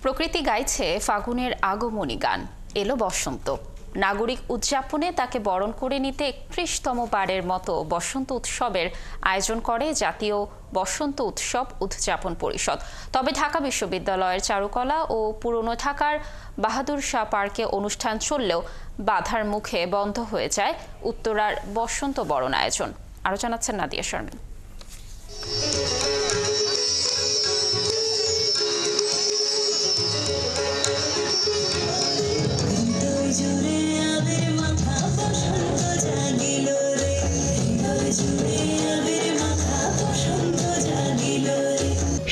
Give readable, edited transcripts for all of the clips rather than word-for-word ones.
প্রকৃতি গাইছে ফাগুনের আগমনী গান। এলো বসন্ত। নাগরিক উদযাপনে তাকে বরণ করে নিতে ৩১তম বারের মতো বসন্ত উৎসবের আয়োজন করে জাতীয় বসন্ত উৎসব উদযাপন পরিষদ। তবে ঢাকা বিশ্ববিদ্যালয়ের চারুকলা ও পুরনো ঢাকার বাহাদুর শাহ পার্কে অনুষ্ঠান চললেও বাধার মুখে বন্ধ হয়ে যায় উত্তরার বসন্ত বরণ আয়োজন। আরও জানাচ্ছেন নাদিয়া শারমিন।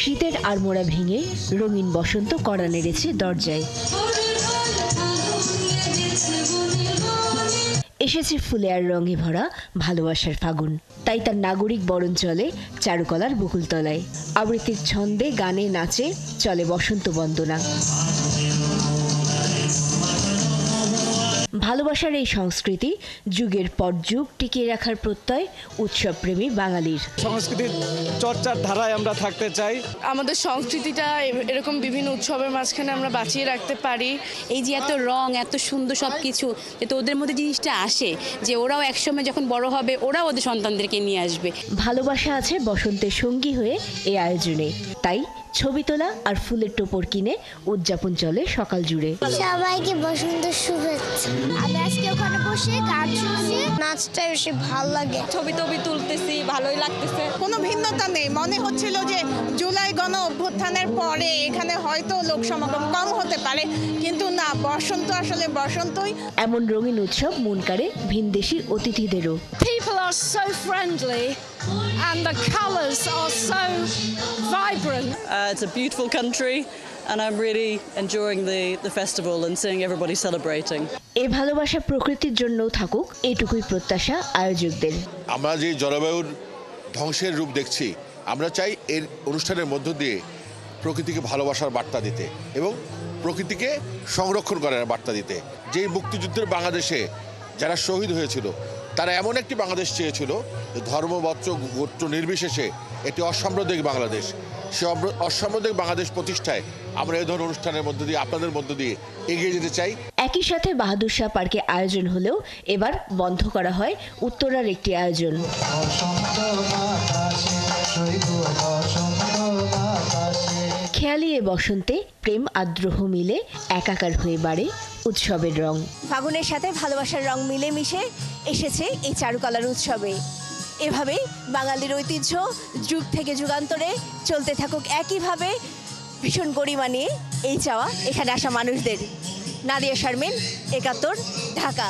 শীতের আড়মোড়া ভেঙে রঙিন বসন্ত কড়া নেড়েছে দরজায়। এসেছে ফুলে আর রঙে ভরা ভালোবাসার ফাগুন। তাই তার নাগরিক বরণ চলে চারুকলার বকুলতলায়। আবৃত্তির ছন্দে গানে নাচে চলে বসন্ত বন্দনা। ভালোবাসার এই সংস্কৃতি যুগের পর যুগ টিকিয়ে রাখার প্রত্যয় উৎসবপ্রেমী বাঙালির। সংস্কৃতির চর্চার ধারায় আমরা থাকতে চাই। আমাদের সংস্কৃতিটা এরকম বিভিন্ন উৎসবের মাঝখানে আমরা বাঁচিয়ে রাখতে পারি। এই যে এত রং, এত সুন্দর সব কিছু, যাতে ওদের মধ্যে জিনিসটা আসে যে ওরাও একসময় যখন বড় হবে ওরাও ওদের সন্তানদেরকে নিয়ে আসবে। ভালোবাসা আছে বসন্তের সঙ্গী হয়ে এই আয়োজনে। তাই ছবি তোলা আর ফুলের টোপর কিনে উদযাপন চলে সকাল জুড়ে। সবাইকে বসন্তের শুভেচ্ছা। আমি আজকে ওখানে বসে গান শুনছি, নাচটা বেশি ভালো লাগে। ছবি তুলতেছি, ভালোই লাগতেছে। কোনো ভিন্নতা নেই। মনে হচ্ছিল যে জুলাই গণ অভ্যুত্থানের পরে এখানে হয়তো লোক সমাগম কম হতে পারে, কিন্তু না, বসন্ত আসলে বসন্তই। এমন রঙিন উৎসব মন কাড়ে ভিনদেশি অতিথিদেরও। People are so friendly and the colours are so vibrant. It's a beautiful country and I'm really enjoying the festival and seeing everybody celebrating. এই ভালোবাসা প্রকৃতির জন্যও থাকুক, এটুকুই প্রত্যাশা আয়োজকদের। আমরা যে জলবায়ুর ধ্বংসের রূপ দেখছি, আমরা চাই এর অনুষ্ঠানের মধ্য দিয়ে প্রকৃতিকে ভালোবাসার বার্তা দিতে এবং প্রকৃতিকে সংরক্ষণ করার বার্তা দিতে। যেই মুক্তিযুদ্ধের বাংলাদেশে যারা শহীদ হয়েছিল তারা এমন একটি বাংলাদেশ চেয়েছিল ধর্ম, গোত্র নির্বিশেষে একটি অসাম্প্রদায়িক বাংলাদেশ। সে অসাম্প্রদায়িক বাংলাদেশ প্রতিষ্ঠায় আমরা এই ধরনের অনুষ্ঠানের মধ্য দিয়ে আপনাদের মধ্য দিয়ে এগিয়ে যেতে চাই। একই সাথে বাহাদুর শাহ পার্কে আয়োজন হলেও এবার বন্ধ করা হয় উত্তরার একটি আয়োজন। খেয়ালি এ বসন্তে প্রেম আদ্রোহ মিলে একাকার হয়ে বাড়ে উৎসবের রং। ফাগুনের সাথে ভালোবাসার রং মিলে মিশে এসেছে এই চারুকলার উৎসবে। এভাবে বাঙালির ঐতিহ্য যুগ থেকে যুগান্তরে চলতে থাকুক একইভাবে ভীষণ গরিমা নিয়ে এই চাওয়া এখানে আসা মানুষদের। নাদিয়া শারমিন, ৭১, ঢাকা।